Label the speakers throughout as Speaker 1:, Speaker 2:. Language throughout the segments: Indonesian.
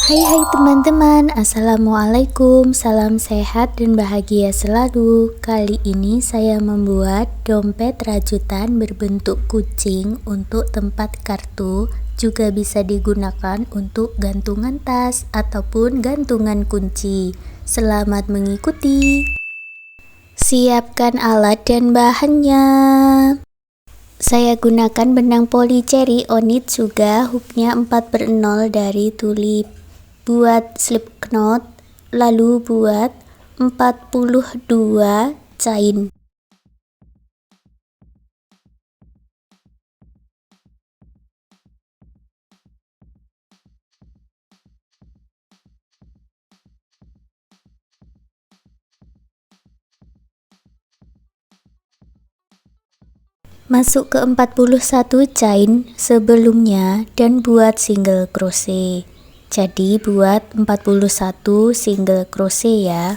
Speaker 1: Hai teman-teman, Assalamualaikum, salam sehat dan bahagia selalu. Kali ini saya membuat dompet rajutan berbentuk kucing untuk tempat kartu, juga bisa digunakan untuk gantungan tas ataupun gantungan kunci. Selamat mengikuti. Siapkan alat dan bahannya. Saya gunakan benang poli cherry Onyx juga, hooknya 4/0 dari Tulip. Buat slip knot, lalu buat 42 chain. Masuk ke 41 chain sebelumnya dan buat single crochet. Jadi buat 41 single crochet ya.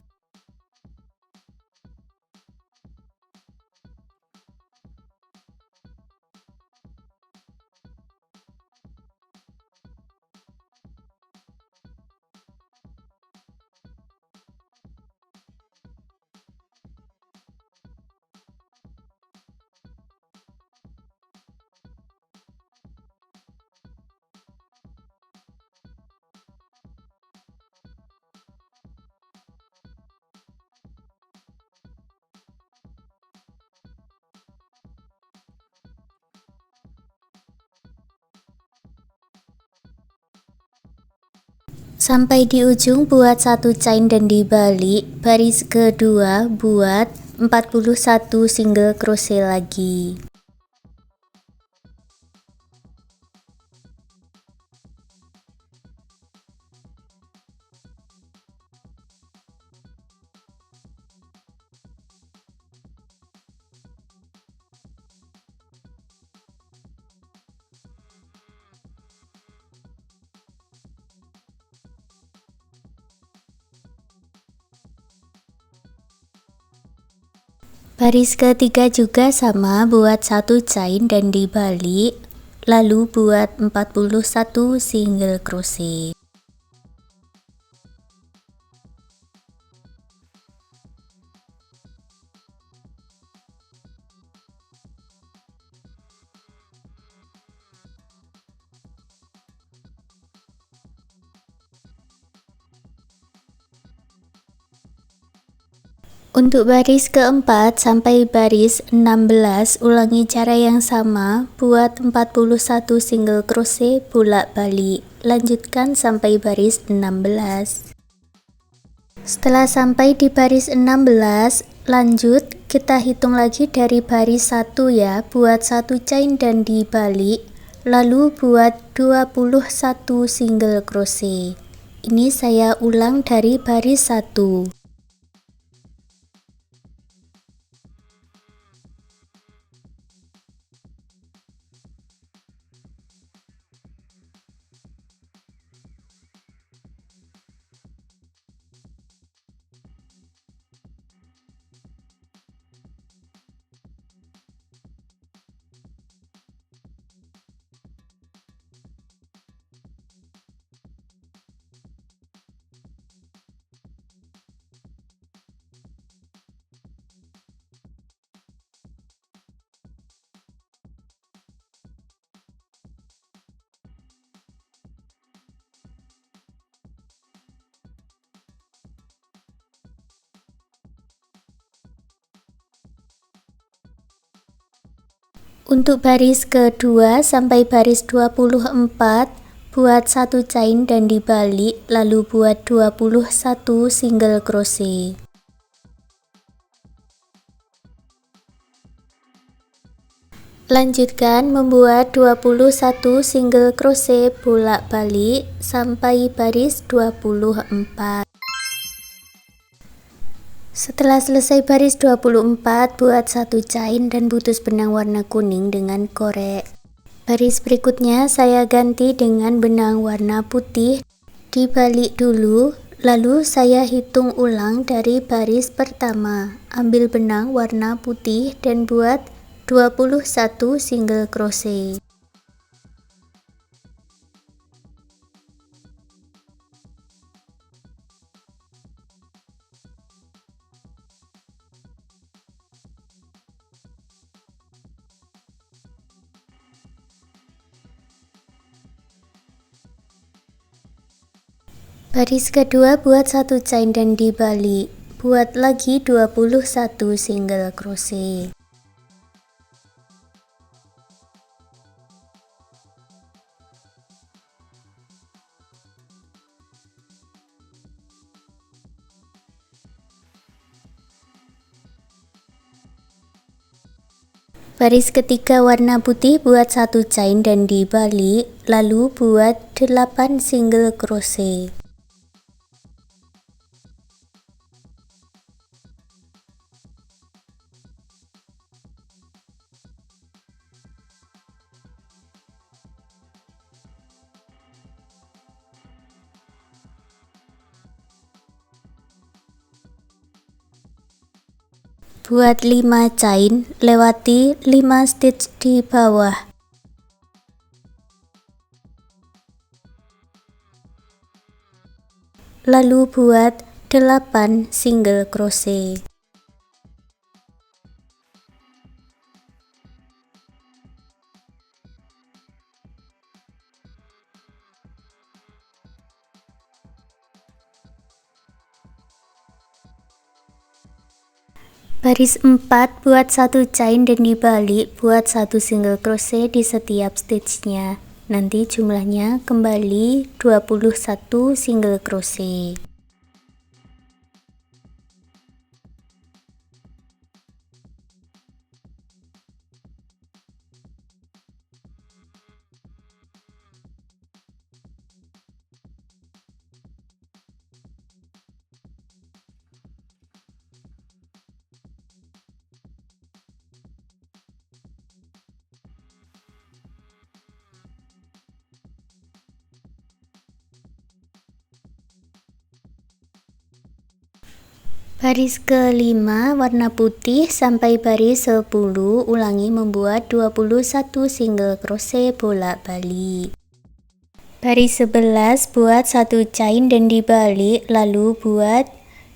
Speaker 1: Sampai di ujung buat satu chain dan dibalik, baris kedua buat 41 single crochet lagi. Baris ketiga juga sama, buat satu chain dan dibalik, lalu buat 41 single crochet. Untuk baris keempat sampai baris 16, ulangi cara yang sama, buat 41 single crochet bolak-balik, lanjutkan sampai baris 16. Setelah sampai di baris 16, lanjut kita hitung lagi dari baris 1 ya, buat satu chain dan dibalik, lalu buat 21 single crochet. Ini saya ulang dari baris 1. Untuk baris kedua sampai baris 24, buat satu chain dan dibalik, lalu buat 21 single crochet. Lanjutkan membuat 21 single crochet bolak-balik sampai baris 24. Setelah selesai baris 24, buat satu chain dan putus benang warna kuning dengan korek. Baris berikutnya saya ganti dengan benang warna putih, dibalik dulu, lalu saya hitung ulang dari baris pertama. Ambil benang warna putih dan buat 21 single crochet. Baris kedua buat 1 chain dan dibalik. Buat lagi 21 single crochet. Baris ketiga warna putih buat 1 chain dan dibalik, lalu buat 8 single crochet. Buat 5 chain, lewati 5 stitch di bawah. Lalu buat 8 single crochet. Baris 4 buat 1 chain dan dibalik, buat 1 single crochet di setiap stitchnya. Nanti jumlahnya kembali 21 single crochet. Baris kelima warna putih sampai baris 10, ulangi membuat 21 single crochet bolak-balik. Baris 11 buat 1 chain dan dibalik, lalu buat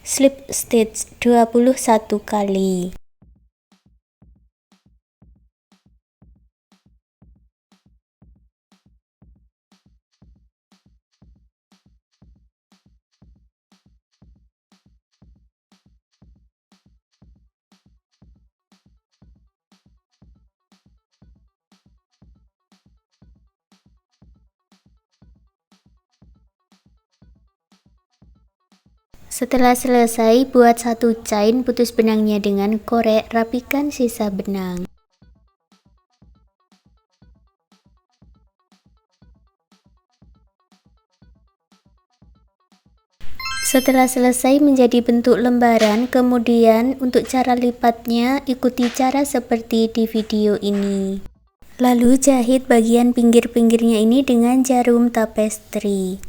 Speaker 1: slip stitch 21 kali. Setelah selesai, buat 1 chain, putus benangnya dengan korek, rapikan sisa benang. Setelah selesai menjadi bentuk lembaran, kemudian untuk cara lipatnya ikuti cara seperti di video ini. Lalu jahit bagian pinggir-pinggirnya ini dengan jarum tapestri.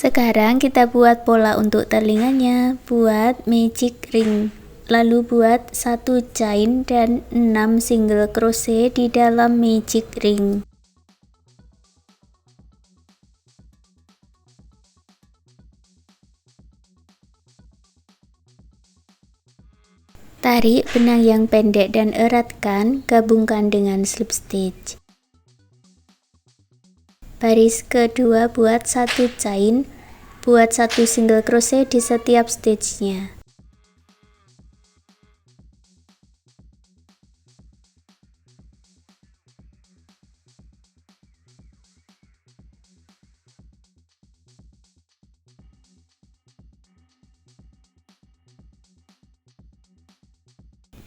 Speaker 1: Sekarang kita buat pola untuk telinganya. Buat magic ring, lalu buat 1 chain dan 6 single crochet di dalam magic ring. Tarik benang yang pendek dan eratkan, gabungkan dengan slip stitch. Baris kedua buat 1 chain, buat 1 single crochet di setiap stage-nya.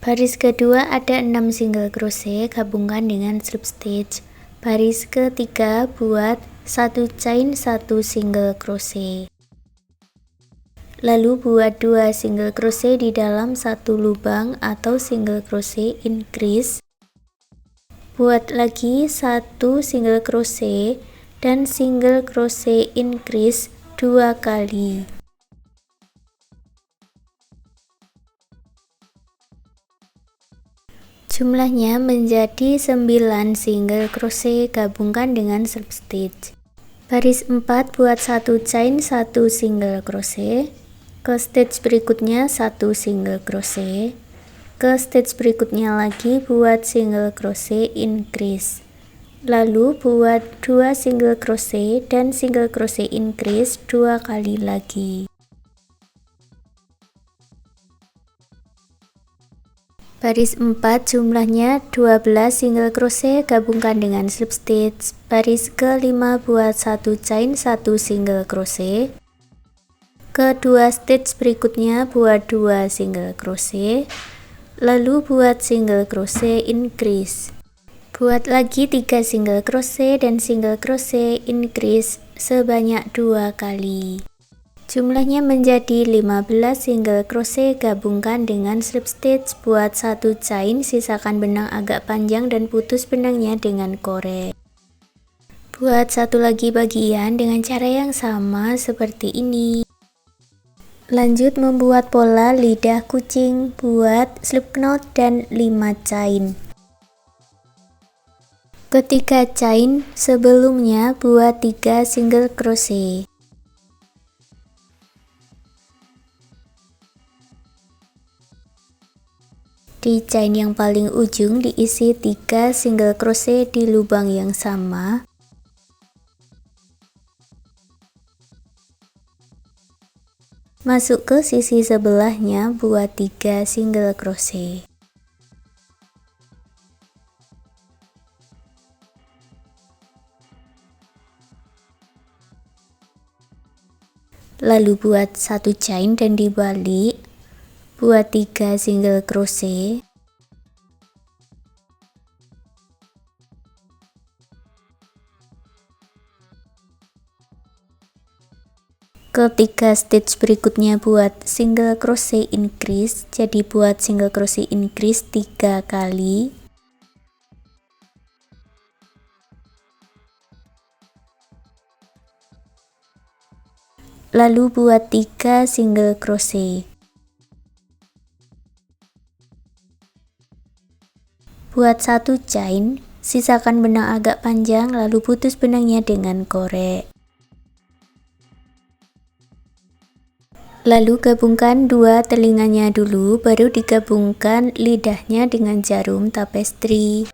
Speaker 1: Baris kedua ada 6 single crochet, gabungkan dengan slip stitch. Baris ketiga buat 1 chain 1 single crochet. Lalu buat 2 single crochet di dalam satu lubang atau single crochet increase. Buat lagi 1 single crochet dan single crochet increase 2 kali. Jumlahnya menjadi 9 single crochet, gabungkan dengan slip stitch. Baris 4 buat 1 chain 1 single crochet. Ke stage berikutnya 1 single crochet. Ke stage berikutnya lagi buat single crochet increase. Lalu buat 2 single crochet dan single crochet increase 2 kali lagi. Baris 4 jumlahnya 12 single crochet, gabungkan dengan slip stitch. Baris ke-5 buat 1 chain 1 single crochet. Kedua stage berikutnya buat 2 single crochet. Lalu buat single crochet increase. Buat lagi 3 single crochet dan single crochet increase sebanyak 2 kali. Jumlahnya menjadi 15 single crochet, gabungkan dengan slip stitch. Buat 1 chain, sisakan benang agak panjang dan putus benangnya dengan korek. Buat satu lagi bagian dengan cara yang sama seperti ini. Lanjut membuat pola lidah kucing, buat slip knot dan 5 chain. Ketika chain sebelumnya buat 3 single crochet. Di chain yang paling ujung diisi 3 single crochet di lubang yang sama. Masuk ke sisi sebelahnya buat 3 single crochet. Lalu buat 1 chain dan dibalik. Buat 3 single crochet. Ketika stitch berikutnya buat single crochet increase, jadi buat single crochet increase 3 kali. Lalu buat 3 single crochet. Buat 1 chain, sisakan benang agak panjang lalu putus benangnya dengan korek. Lalu gabungkan 2 telinganya dulu, baru digabungkan lidahnya dengan jarum tapestri.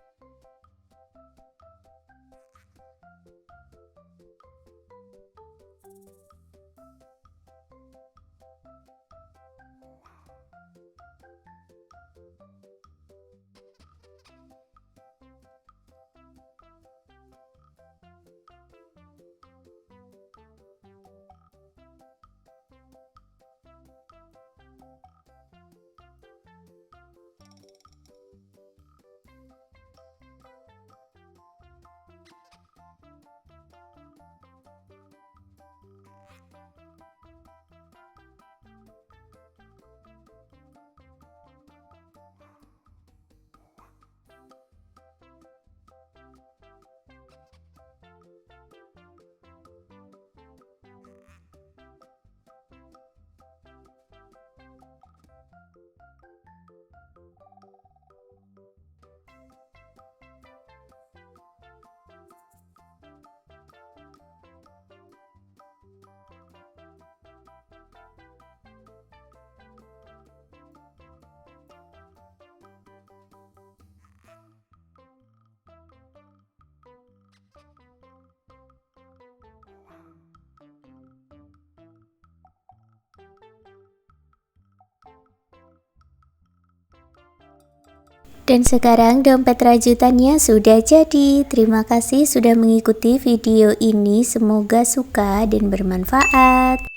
Speaker 1: Dan sekarang dompet rajutannya sudah jadi. Terima kasih sudah mengikuti video ini, semoga suka dan bermanfaat.